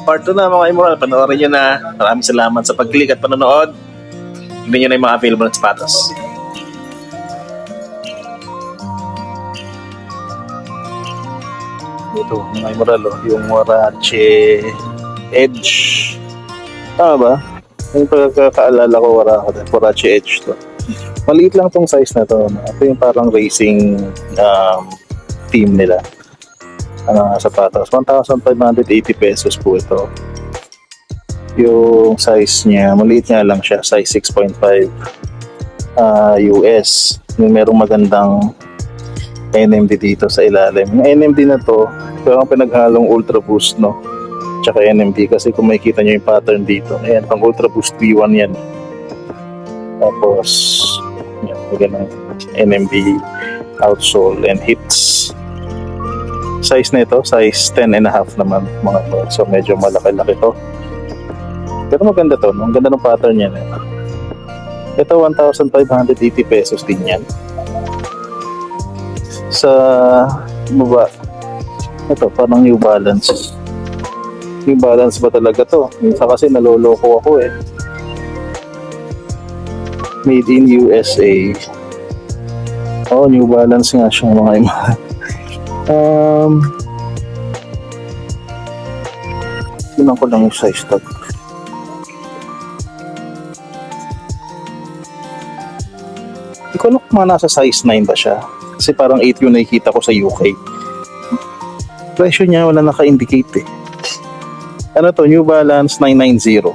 Part 2 na mga Immoral, panoorin nyo na. Maraming salamat sa pag-click at panonood. Tignan nyo na yung mga available na sapatos. Ito mga Immoral, yung Huarache Edge. Tama ba? Yung pagkakaalala ko, Huarache Edge to. Maliit lang tong size na to. Ito yung parang racing team nila. Sapatos. 1,580 pesos po ito. Yung size niya, maliit nga lang siya. Size 6.5 US. Yung merong magandang NMD dito sa ilalim. Yung NMD na to, ito ang pinaghalong Ultra Boost, no? Tsaka NMD. Kasi kung makikita nyo yung pattern dito, ayan, pang Ultra Boost V1 yan. Tapos, yan, ganun, NMD outsole and hits. Size na ito, size 10.5 naman mga to. So medyo malaki-laki to. Pero maganda to, no? Ang ganda ng pattern niya. Ito 1,580 pesos din yan. Sa baba, ito parang New Balance. New Balance ba talaga to? Minsan kasi naloloko ako eh. Made in USA. Oh, New Balance nga siya mga ima. Tingnan ko lang yung size tag. Hindi ko alam kung nasa size 9 ba siya. Kasi parang 8 yung nakikita ko sa UK. Presyo niya wala naka-indicate eh. Ano to? New Balance 990.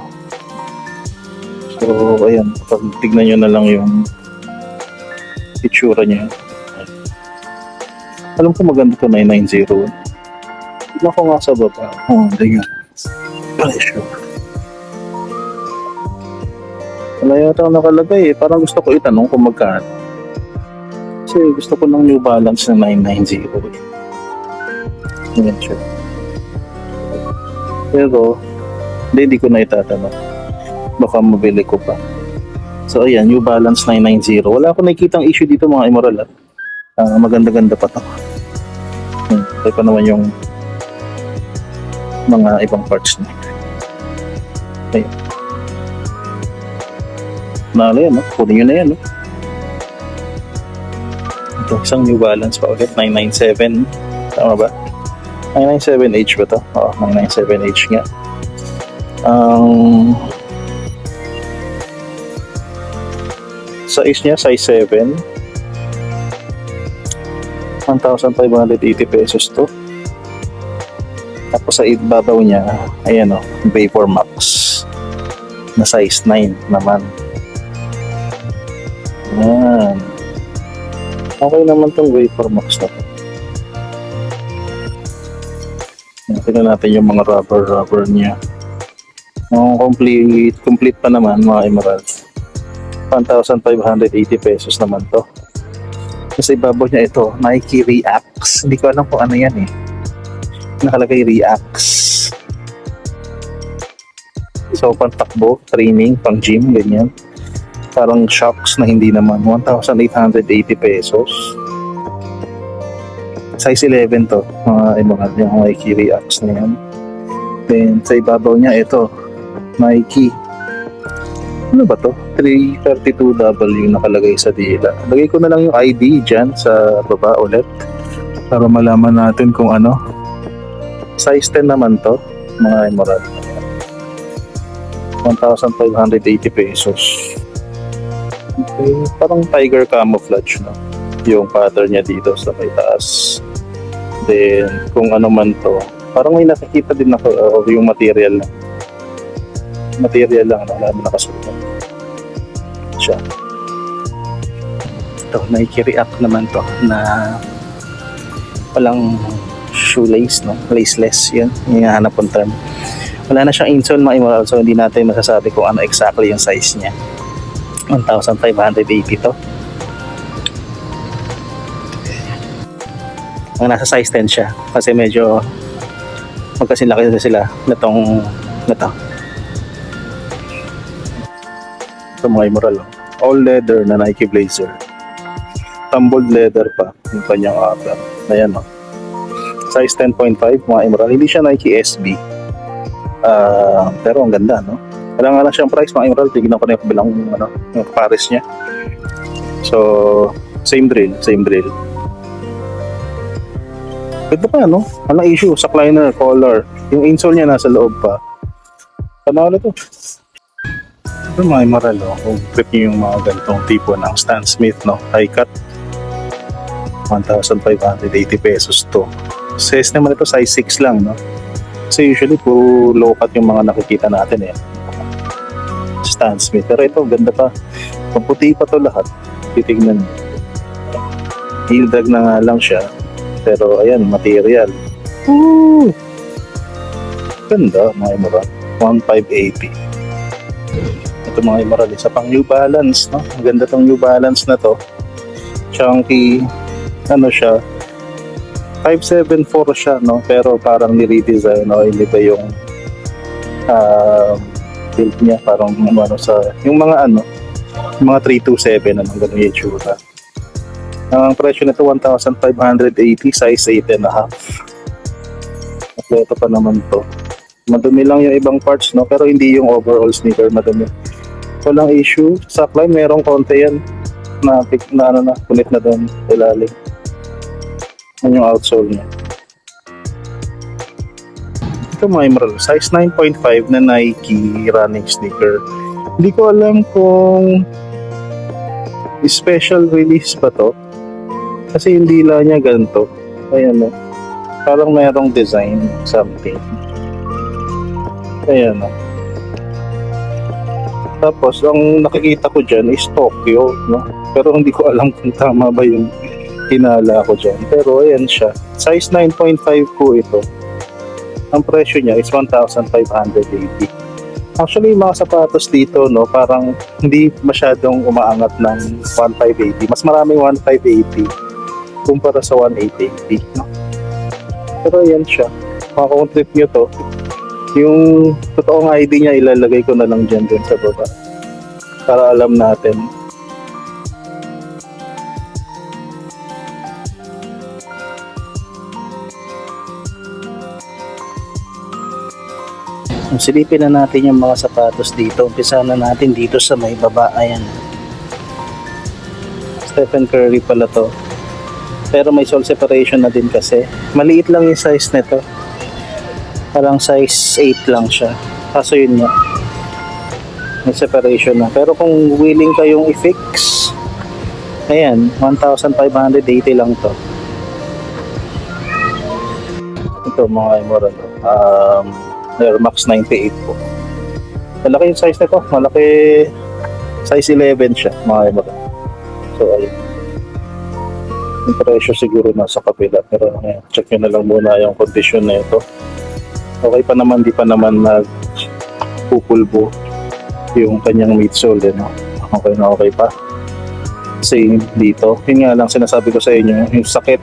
So, ayan. Pag tignan nyo na lang yung itsura niya. Alam ko maganda to 990. Tignan ko nga sa baba. Oh, ganyan. Presyo. Wala yata ang nakalagay eh. Parang gusto ko itanong kung magkano. Kasi gusto ko ng New Balance na 990 eh. Ganyan siya. Pero, hindi ko na itatanong. Baka mabili ko pa. So ayan, New Balance 990. Wala akong nakikitang issue dito mga Immoral. Maganda-ganda pa to. Ito pa naman yung mga ibang parts niya. Ayan. Nalo yan, no? Kunin nyo na yan, no? Ito, isang New Balance pa ulit. 997. Tama ba? 997H ba ito? Oo, 997H nga. Size niya, size 7. 1,580 pesos to. Tapos sa ibabaw niya, ayan o, Vapor Max na size 9 naman. Ayan. Okay naman tong Vapor Max na to. Tingnan natin yung mga rubber niya. Complete pa naman mga Emerald. 1,580 pesos naman to. Sa ibabaw niya ito, Nike Reacts. Hindi ko alam kung ano yan eh. Nakalagay Reacts. So, pang takbo, training, pang gym, ganyan. Parang shocks na hindi naman. 1,880 pesos. Size 11 to. Mga yung Nike Reacts na yan. Then, sa ibabaw niya ito, Nike. Ano ba to? 332W nakalagay sa dila. Lagay ko na lang yung ID dyan sa baba ulit para malaman natin kung ano. Size 10 naman to, mga Emerald. 1,580 pesos. Okay, parang tiger camouflage, no? Yung pattern niya dito sa may taas. Then, kung ano man to, parang may nakikita din ako yung material lang. Material lang, wala naman nakasulat siya. Ito, Nike React naman to na walang shoelace, no? Laceless, yun. Yung hanap kong term. Wala na siyang insole mga Immoral, so hindi natin masasabi kung ano exactly yung size niya. 1,580 to. Ang nasa size 10 siya kasi medyo magkasilaki na sila na to. Ito mga Immoral, all leather na Nike Blazer. Tumbled leather pa yung kanyang upper. Ayan, no? Size 10.5 mga Immoral. Hindi siya Nike SB. Pero ang ganda, no? Wala nga lang siyang price, mga emerald. Tignan ko na yung bilang, ano, yung pares niya. So, same drill, same drill. Pwede pa, no? Walang issue sa liner, color. Yung insole niya nasa loob pa. Panalo to. Ito mga emerald, no? Kung trip niyo yung mga ganitong tipo ng Stan Smith, no? High cut. 1,580 pesos to. Size naman ito, size 6 lang, no? Kasi usually, puro low cut yung mga nakikita natin, eh. Stan Smith. Pero ito, ganda pa. Kung puti pa to lahat, titignan nyo. Heel drag na nga lang siya. Pero ayan, material. Woo! Ganda, mga emerald. 1,580. Ito mga emerald, isa pang New Balance, no? Ang ganda tong New Balance na to. Chunky, ano siya, 574 siya, no? Pero parang ni-redesign, no? Hindi ba yung build niya, parang ano sa, yung mga ano, yung mga 327, ano, ganun yung tsura. Ang presyo nito 1,580, size 8.5. Kompleto pa naman to. Madumi lang yung ibang parts, no? Pero hindi yung overall sneaker madumi. Walang issue. Sa line merong konti yan na ano na, punit na doon ilalim. Yan yung outsole niya. Ito mga emerald, size 9.5 na Nike running sneaker. Hindi ko alam kung special release ba to. Kasi yung dila niya ganito. Ayan, no? Parang mayroong design something. Ayan, no? Tapos ang nakikita ko dyan is Tokyo, no? Pero hindi ko alam kung tama ba yung hinala ko dyan. Pero ayan siya, size 9.5 po ito. Ang presyo niya is 1,580. Actually, yung mga sapatos dito, no, parang hindi masyadong umaangat ng 1,580. Mas maraming 1,580 kumpara sa 1,880, no? Pero ayan siya. Kung trip nyo to, yung totoong ID niya ilalagay ko na lang dyan din sa baba para alam natin. Silipin na natin yung mga sapatos dito. Umpisa na natin dito sa may baba. Ayan, Stephen Curry pala to. Pero may sole separation na din kasi. Maliit lang yung size nito. Parang size 8 lang siya. Kaso yun nga, may separation na. Pero kung willing kayong i-fix, ayan, 1,580 lang to. Ito mga emerald. Air Max 98 po. Malaki yung size nito. Malaki. Size 11 siya mga emerald. So ayun. Yung presyo siguro nasa kabila. Pero check nyo na lang muna yung condition na ito. Okay pa naman, di pa naman nagpupulbo yung kanyang midsole, no? Okay na okay pa. Same dito. Yun nga lang sinasabi ko sa inyo, yung sakit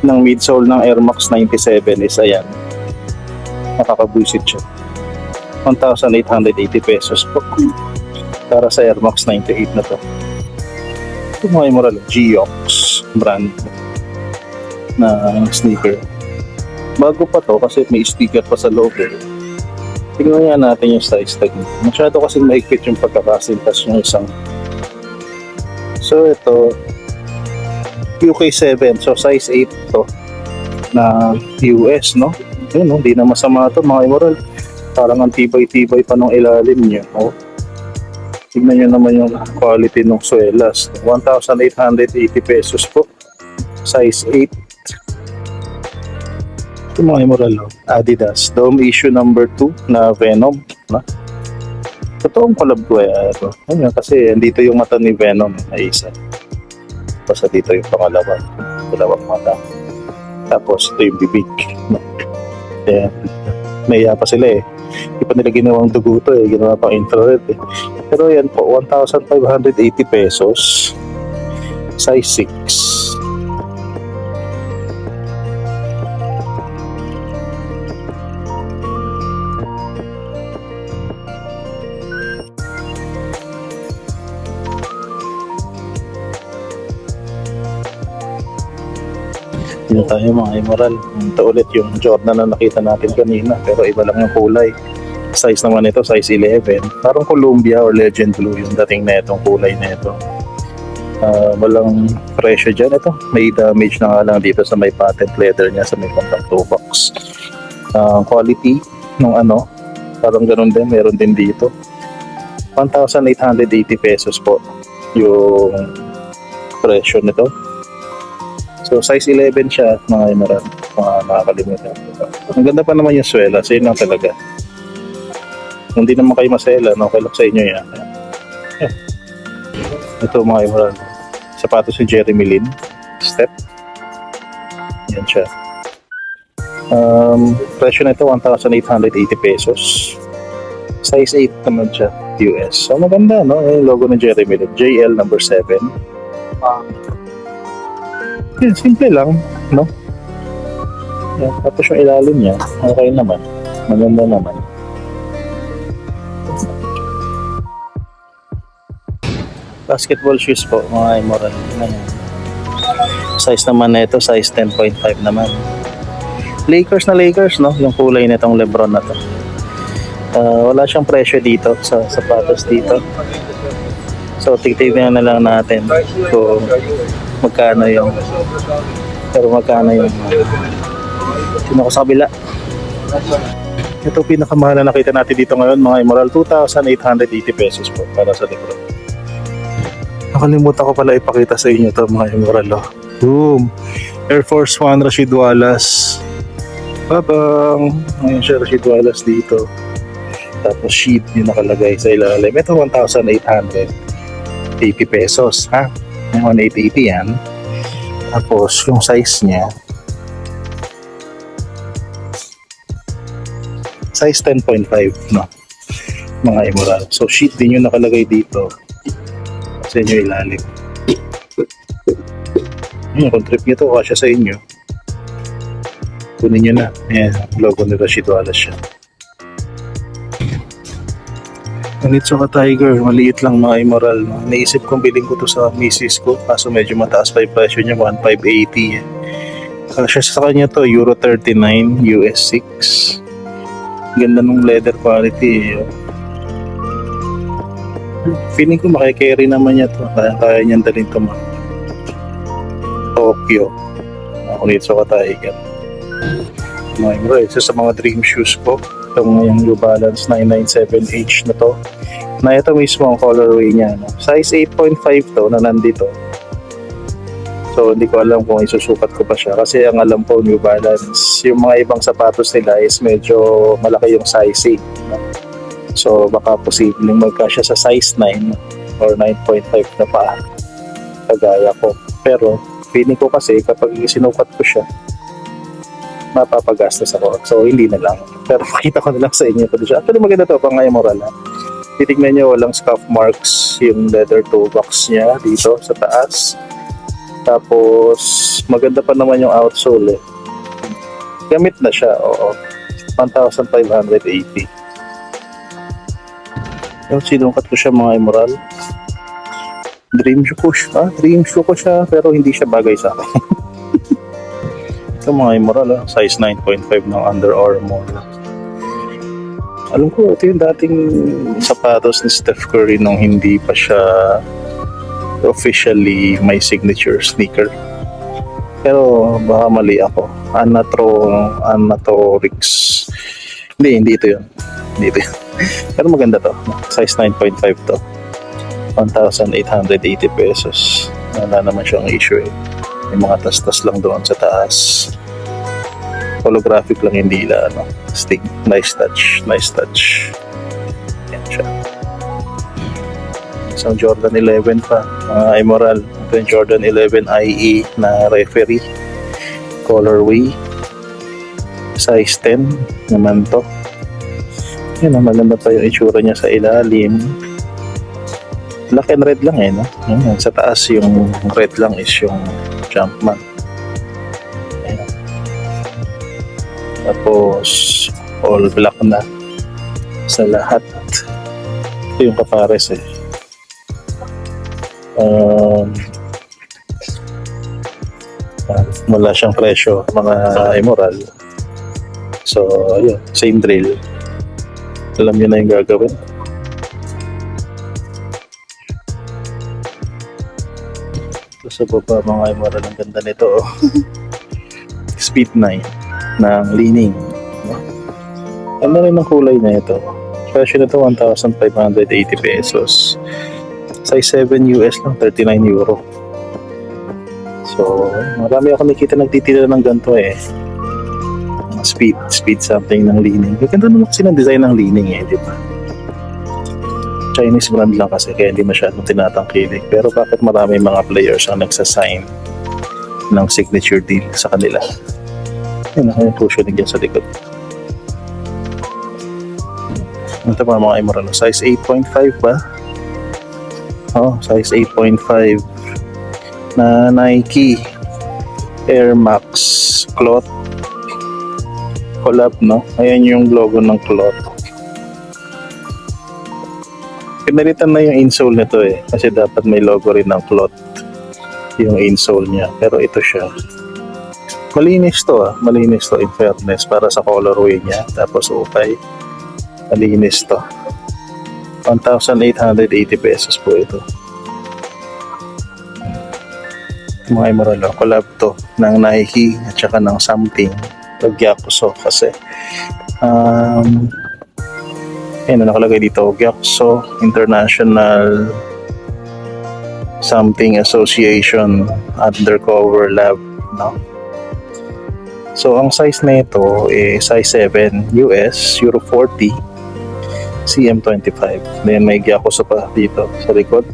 ng midsole ng Air Max 97 is ayan. Nakakabuisit siya. 1,880 pesos po para sa Air Max 98 na to. Ito mga emerald, Geox brand na sneaker. Bago pa to kasi may sticker pa sa loob, eh. Tingnan nga natin yung size tag. Masyado kasi mahigpit yung pagkakasintas yung isang. So ito UK7, so size 8 to na US, no? Yun, no? Di na masama to mga emerald. Parang ang tibay-tibay pa nung ilalim niya, oh. Tignan nyo naman yung quality ng suelas. 1,880 pesos po. Size 8. Ito mga emerald, Adidas. Dome issue number 2 na Venom. Na? Totoong collab ko ito. Ayun, kasi dito yung mata ni Venom na isa. Basta dito yung pangalawa. Dalawang mata. Tapos ito yung bibig. Ayan. May pa sila, eh. Hindi pa nila ginawang dugo to, eh. Ginawa pang infrared, eh. Pero yan po, 1,580 pesos. Size 6. Dito tayo mga Emerald. Ito ulit yung Jordan na nakita natin kanina, pero iba lang yung kulay. Size naman ito, size 11. Parang Columbia or Legend Blue yung dating na itong kulay na ito. Walang presyo dyan. Ito, may damage na nga lang dito sa may patent leather niya, sa may contact toe box. Quality nung ano, parang ganun din, meron din dito. 1,880 pesos po yung presyo nito. So size 11 siya mga Emerald, mga nakakalimutan. Ang ganda pa naman yung swela, so yun lang talaga. Kung hindi naman kayo masela, okay lang sa inyo yan. Ito mga Emerald, sapatos si Jeremy Lin, step. Yan siya. Presyo nito 1,880 pesos. Size 8 naman siya, US. So maganda, no? Yung logo ng Jeremy Lin, JL number 7. Yan, simple lang, no? Yan, tapos yung ilalim niya, okay naman. Maganda naman. Basketball shoes po, mga Emerald. Size naman na ito, size 10.5 naman. Lakers na Lakers, no? Yung kulay nitong Lebron na to. Wala siyang presyo dito sa sapatos dito. So, tignan na lang natin kung magkano yung sino ko sa kabila. Ito pinakamahal na nakita natin dito ngayon mga Emerald, 2,880 pesos po para sa Lebron. Nakalimutan ko pala ipakita sa inyo to mga Emerald. Boom! Air Force One Rashid Wallace. Babang! Ngayon siya Rashid Wallace dito. Tapos sheet yung nakalagay sa ilalim. Ito 1,880 pesos ha. 1,880 yan. Tapos yung size niya size 10.5 no mga Emerald. So sheet din yung nakalagay dito sa inyo ilalim. Kung trip nyo to, kasya sa inyo, kunin nyo na. Ayan, logo ni Rashid Wallace siya. Onitsuka Tiger, maliit lang mga Emerald. Naisip kong bilhin ko to sa misis ko, kaso medyo mataas pa yung presyo niya, 1,580. Kasya sa kanya to, Euro 39, US 6. Ganda nung leather quality. Feeling ko makikerry naman niya to. Kaya niyang dalhin to mga Tokyo. Onitsuka Tiger. Mga Emerald, isa sa mga dream shoes ko. Itong yung New Balance 997H na to. Na ito mismo ang colorway niya. No? Size 8.5 to na nandito. So hindi ko alam kung isusukat ko pa siya. Kasi ang alam ko New Balance, yung mga ibang sapatos nila is medyo malaki yung sizing. No? So baka posibleng magkasya sa size 9 or 9.5 na pa. Kagaya ko. Pero feeling ko kasi kapag sinukat ko siya, mapapagastos ako. So, hindi na lang. Pero pakita ko na lang sa inyo. Actually, maganda to pang Emerald. Titignan nyo, walang scuff marks yung leather toe box niya dito sa taas. Tapos, maganda pa naman yung outsole. Gamit na siya, oo. 1,580. Yung sinukat ko siya mga Emerald. Dream shoe ko siya, pero hindi siya bagay sa akin. Ito mga Emerald, size 9.5 ng Under Armour. Alam ko, ito yung dating sapatos ni Steph Curry nung hindi pa siya officially may signature sneaker. Pero baka mali ako. Anatorix. Hindi ito yun. Pero maganda to. Size 9.5 to. 1,880 pesos. Wala naman siyang issue eh. May mga tas-tas lang doon sa taas. Holographic lang yung dila, no? Stick. Nice touch. Yan siya. Isang Jordan 11 pa. Mga Emerald. Ito yung Jordan 11 IE na referee. Colorway. Size 10 naman to. Yan, maganda pa yung itsura niya sa ilalim. Black and red lang eh, no? Yan, sa taas yung red lang is yung Jumpman. Ayan. Tapos all black na sa lahat. Ito yung kapares eh. Wala siyang presyo, mga immoral. So, ayun, same drill. Alam niyo na yung gagawin. So, sa baba, mga immoral, ang ganda nito. Oh. Speed 9 ng leaning. Ano rin ang kulay na ito? Presyo na ito, 1,580 pesos. Size 7 US lang, 39 euro. So, marami ako nakikita nagtitira ng ganito eh. Speed something ng leaning. Ganda naman kasi ng design ng leaning eh, di ba? Chinese brand lang kasi kaya hindi masyadong tinatangkilik. Pero bakit marami mga players ang nagsasign ng signature deal sa kanila? Yun ang cushioning dyan sa likod. Ito pa mga immoral. Size 8.5 ba? Oh, size 8.5 na Nike Air Max cloth collab, no? Ayan yung logo ng cloth. Pinalitan na yung insole nito eh, kasi dapat may logo rin ng cloth yung insole niya, pero ito siya. Malinis to malinis to in fairness para sa colorway niya, tapos okay, malinis to. 1,880 pesos po ito. Mga immoral, collab to ng Nike at saka ng something Gyakuso kasi ayun, nakalagay dito Gyakuso International something association undercover lab, no? So ang size na ito size 7 US Euro 40 CM25. Then may Gyakuso pa dito sa likod.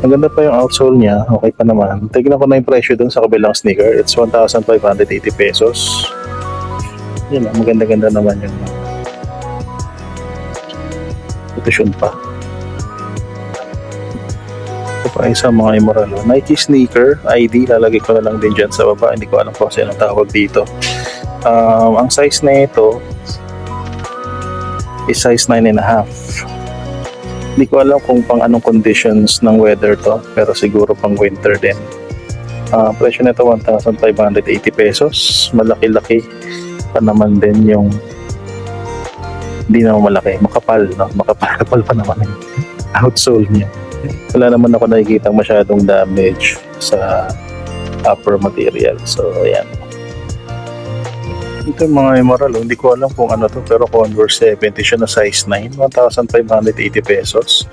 Maganda pa yung outsole niya, okay pa naman. Tignan ko na yung presyo dun sa kabilang sneaker. It's 1,580 pesos. Yun lang, maganda-ganda naman yung posisyon pa. Ito pa isang mga immoral. Nike sneaker ID, lalagay ko na lang din dyan sa baba. Hindi ko alam kung saan ang tawag dito. Ang size na ito is size 9.5. Hindi ko alam kung pang anong conditions ng weather to, pero siguro pang winter din. Presyo nito 1,580 pesos. Malaki-laki pa naman din yung hindi naman malaki, makapal, no? Makapal pa naman yung outsole niya. Wala naman ako nakikita masyadong damage sa upper material. So, ayan. Ito mga immoral, hindi ko alam kung ano to, pero Converse 70 siya na size 9, 1,580 pesos.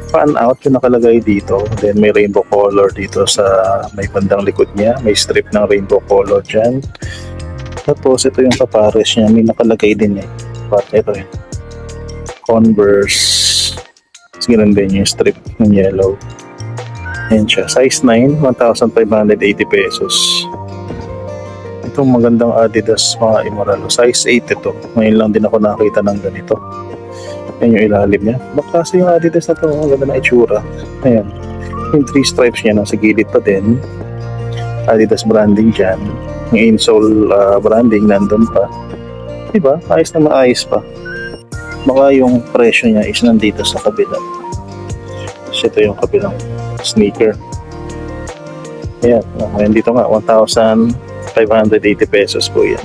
Fan out yung nakalagay dito. Then may rainbow color dito sa may bandang likod niya. May strip ng rainbow color dyan. Tapos ito yung kapares niya, may nakalagay din eh. But ito yun. Converse. Sige lang din yung strip ng yellow. Ayan siya. Size 9, 1,580 pesos. Itong magandang Adidas mga immoral. Size 8 ito. Ngayon lang din ako nakita ng ganito. Ayan yung ilalim niya. Baka kasi yung Adidas na ito, ang ganda na itsura. Ayan. Yung 3 stripes niya nasa gilid pa din. Adidas branding dyan. Yung insole branding nandun pa. Diba? Ayos na maayos pa. Baka yung presyo niya is nandito sa kabila. Kasi ito yung kabilang sneaker. Ayan. Ayan dito nga. 1,580 pesos po yan.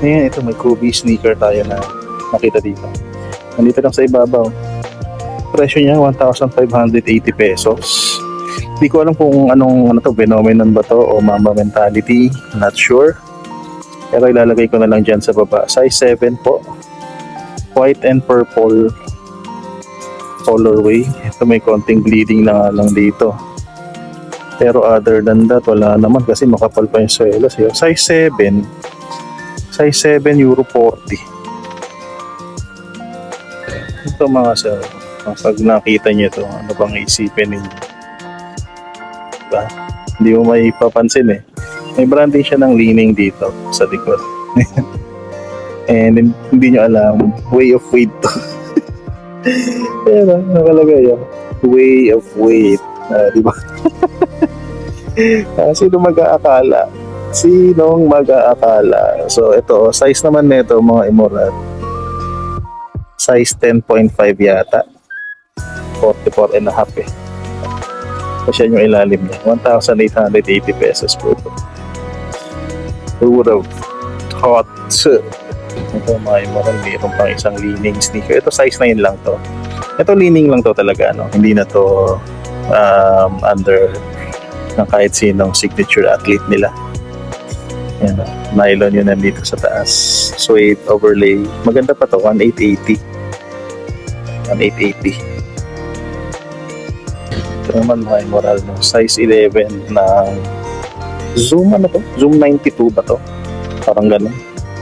Ayan. Ito may Kobe sneaker tayo na nakita dito. Nandito lang sa ibabaw. Presyo niya 1,580 pesos. Hindi ko alam kung anong phenomenon ba to o mama mentality, not sure. Pero ilalagay ko na lang dyan sa baba. Size 7 po. White and purple colorway. Ito may konting bleeding na lang dito. Pero other than that, wala naman kasi makapal pa yung suelas. Size 7. Size 7 Euro 40. Ito mga sir. Pag nakita nyo ito, ano bang isipin ninyo? Diba? Hindi mo may papansin eh. May branding siya ng leaning dito sa likod. And hindi nyo alam, way of weight to. Pero nakalagay yun. Way of weight. Diba? Sino mag-aakala? Sinong mag-aakala? So ito, size naman nito mga immoral. Size 10.5 yata. 44 and a half eh. Kasi yan yung ilalim niya. 1,880 pesos po ito. Who would have thought? Ito mga imoral, mayroon pang isang leaning sneaker. Ito size 9 lang to. Ito leaning lang to talaga, no? Hindi na to under ng kahit sinong signature athlete nila. Yan, nylon yun nandito sa taas. Suede overlay. Maganda pa to, 1,880. 1,880. Ito naman mga imoral, no? Size 11 ng Zoom, ano to? Zoom 92 ba to? Parang ganun.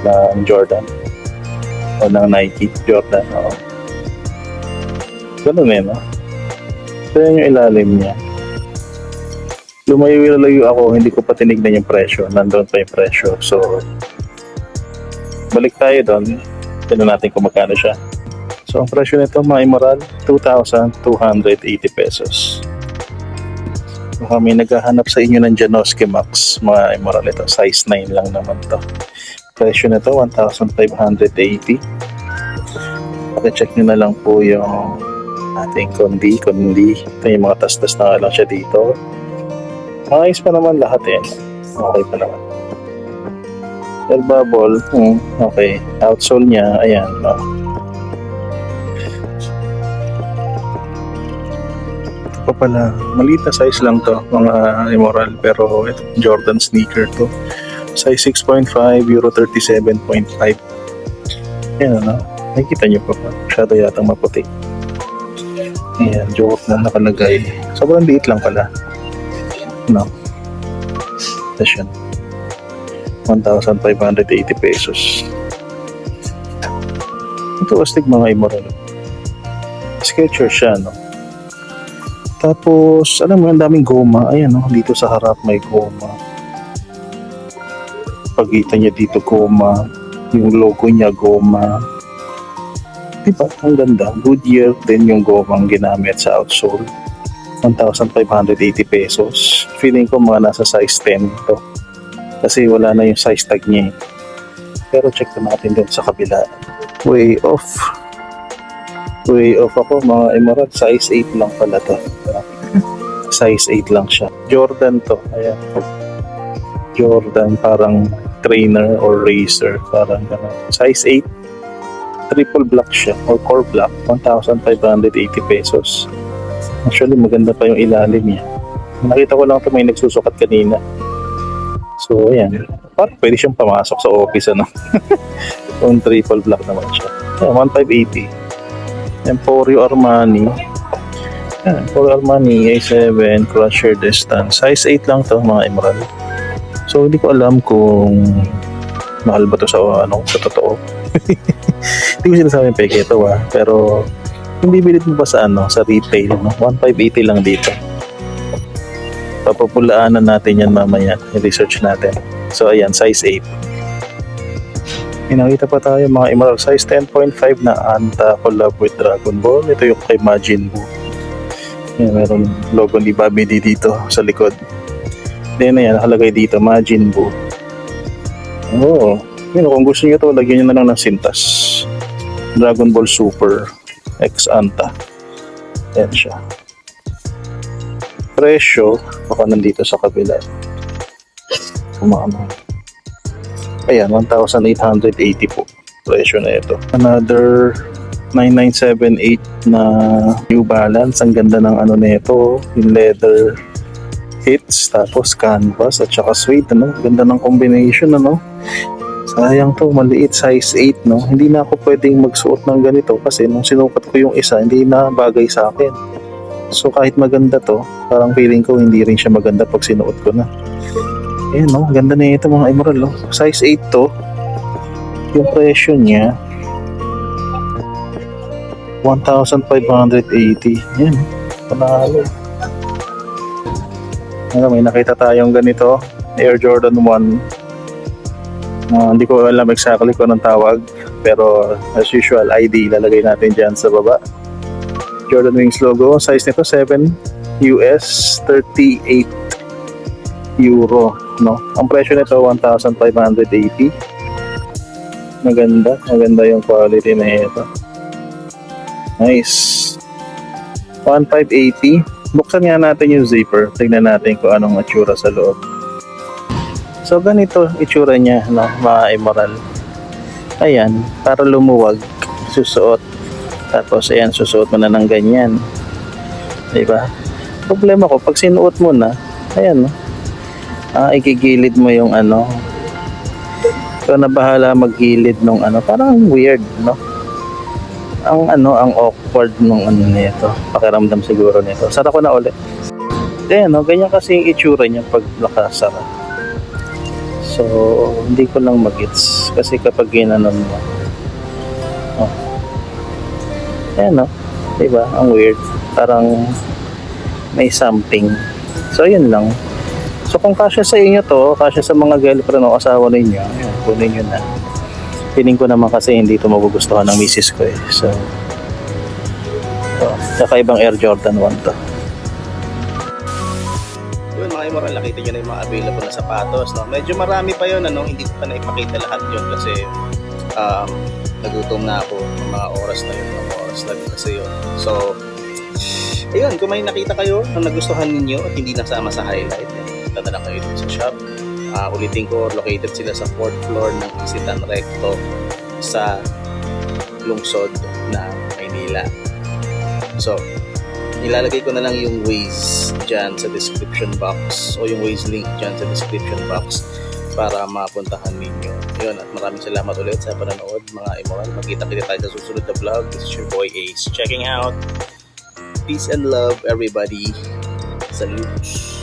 Ng Jordan. O ng Nike Jordan. O. Ganun no? Ito yung ilalim niya. Lumayo ako, hindi ko pa tinignan yung presyo. Nandun pa yung presyo. So, balik tayo doon. Tignan natin kung magkano siya. So, ang presyo nito, mga imoral, 2,280 pesos. Baka may naghahanap sa inyo ng Janoski Max, mga imoral ito. Size 9 lang naman to. Presyo nito, 1,580. Paki-check nyo na lang po yung ating kundi. Ito yung mga tas-tas na lang siya dito. Ayos pa naman lahat eh. Okay pa naman. Air bubble, okay. Outsole niya, ayan. No. Ito pa pala, maliit na size lang to, mga immoral. Pero ito, Jordan sneaker to. Size 6.5, Euro 37.5. Ayan, ano. Nakikita niyo pa pa. Masyado yatang maputi. Ayan, joke na nakalagay. Sobrang liit lang pala. No. Tapos yun. 1,580 pesos. Ito astig mga immoral. Skechers siya, no? Tapos, alam mo, ang daming goma. Ayan, no? Dito sa harap may goma. Pagitan niya dito goma. Yung logo niya goma. Diba? Ang ganda. Goodyear din yung gomang ginamit sa outsole. 1,580 pesos. Feeling ko mga nasa size 10 to. Kasi wala na yung size tag niya. Pero check natin doon sa kabila. Way off. Way off ako mga immoral. Size 8 lang pala to. Size 8 lang siya. Jordan to. Ayan. Jordan parang trainer or racer. Parang gano'n. Size 8. Triple black siya or core black. 1,580 pesos. Actually, maganda pa yung ilalim niya. Nakita ko lang ito may nagsusukat kanina. So, ayan. Parang pwede siyang pamasok sa office, ano? Kung triple black naman siya. Ayan, 1,580. Emporio Armani. Ayan, Emporio Armani A7 Crusher Distance. Size 8 lang to mga immoral. So, hindi ko alam kung mahal ba to sa, sa totoo. Hindi ko sinasabing peke ito, pero kung bibilit mo pa sa sa retail, no? 1,580 lang dito. Papapulaanan natin yan mamaya, i-research natin. So ayan, size 8. Nakita pa tayo mga immoral, size 10.5 na Anta collab with Dragon Ball. Ito yung kay Majin Buu. Yan, meron logo ni Bobby D dito sa likod. Then ayan, nakalagay dito, Majin Buu. Oh, yun, kung gusto nyo ito, lagyan nyo na lang ng sintas. Dragon Ball Super X Anta. Ayan siya. Presyo, baka nandito sa kabila. Kumama. Ayan, 1,880 po. Presyo na ito. Another 9978 na New Balance. Ang ganda ng nito. Yung leather hits, tapos canvas, at saka suede, Ganda ng combination, Sayang to, maliit, size 8, Hindi na ako pwedeng magsuot ng ganito kasi nung sinukat ko yung isa, hindi na bagay sa akin. So kahit maganda to, parang feeling ko hindi rin siya maganda pag sinuot ko na. Ayan, ganda na ito mga immoral, Size 8 to. Yung presyo niya, 1,580. Yan, panalo. May nakita tayong ganito, Air Jordan 1. Hindi ko alam exactly kung anong tawag, pero as usual, ID lalagay natin dyan sa baba. Jordan Wings logo, size nito 7 US, 38 Euro, Ang presyo nito 1,580. Maganda yung quality na ito. Nice. 1,580. Buksan nga natin yung zipper. Tignan natin kung anong itsura sa loob. So ganito itsura niya, no, mga Emerald. Ayan, para lumuwag, susuot. Tapos ayan, susuot mo na ng ganyan. Diba? Problema ko, pag sinuot mo na, ayan, no, ikigilid mo yung ano. So na bahala maggilid nung ano, parang weird, no? Ang awkward nung ano nito. Pakiramdam siguro nito. Sara ko na ulit. Ayan, no, ganyan kasi yung itsura niya pag nakasara. So, hindi ko lang magets kasi kapag ginanon mo. Oh. Ayan, no? Diba? Ang weird. Parang may something. So, yun lang. So, kung kasya sa inyo to, kasya sa mga girlfriend o asawa ninyo, ayan, kunin nyo na. Piling ko naman kasi hindi ito magugustuhan ng misis ko eh. So, kakaibang Air Jordan 1 to. Yun mga Emerald, nakita nyo na yung mga available na sapatos. No? Medyo marami pa yun, ano? Hindi ko pa naipakita lahat yun kasi nagutom na ako ng mga oras na yun. Mga oras na kasi yun. So, ayun, kung may nakita kayo na nagustuhan ninyo at hindi nasama sa highlight, punta na lang kayo dun sa shop. Ulitin ko, located sila sa 4th floor ng Isitan Recto sa lungsod na Maynila. So, ilalagay ko na lang yung Waze dyan sa description box o yung Waze link dyan sa description box para mapuntahan ninyo. Yun, at maraming salamat ulit sa panonood mga Emerald. Magkita-kita tayo sa susunod na vlog. This is your boy Ace checking out. Peace and love everybody. Salutes.